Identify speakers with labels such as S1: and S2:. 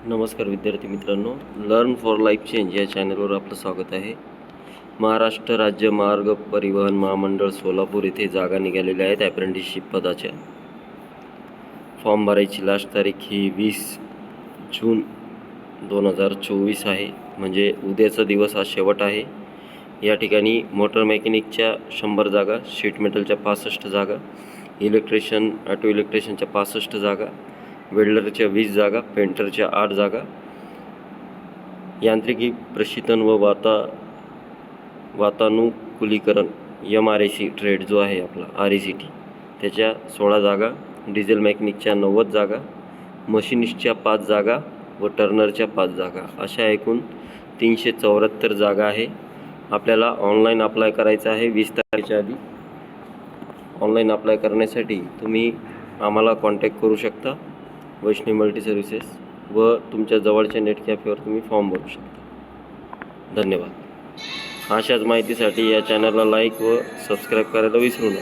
S1: नमस्कार विद्यार्थी मित्रांनो, लर्न फॉर लाईफ चेंज या चॅनलवर आपलं स्वागत आहे. महाराष्ट्र राज्य मार्ग परिवहन महामंडळ सोलापूर येथे जागा निघालेल्या आहेत अप्रेंटिसशिप पदाच्या. फॉर्म भरायची लास्ट तारीख ही 20 जून 2024 आहे, म्हणजे उद्याचा दिवस हा शेवट आहे. या ठिकाणी मोटर मेकॅनिकच्या 100 जागा, शीट मेटलच्या 65 जागा, इलेक्ट्रिशियन ऑटो इलेक्ट्रिशियनच्या 65 जागा, वेल्डरच्या 20 जागा, पेंटरच्या 8 जागा, यांत्रिकी प्रशिक्षण व वातानुकूलीकरण MRAC ट्रेड जो आहे आपला RACT त्याच्या 16 जागा, डिझेल मेकॅनिकच्या 90 जागा, मशिनिस्टच्या 5 जागा व टर्नरच्या 5 जागा, अशा एकूण 374 जागा आहे. आपल्याला ऑनलाईन अप्लाय करायचं आहे 20 तारखेच्या आधी. ऑनलाईन अप्लाय करण्यासाठी तुम्ही आम्हाला कॉन्टॅक्ट करू शकता, वैष्णवी मल्टी सर्व्हिसेस, व तुमच्या जवळच्या नेट कॅफेवर तुम्ही फॉर्म भरू शकता. धन्यवाद. अशाच माहितीसाठी या चॅनलला लाईक व सबस्क्राईब करायला विसरू नका.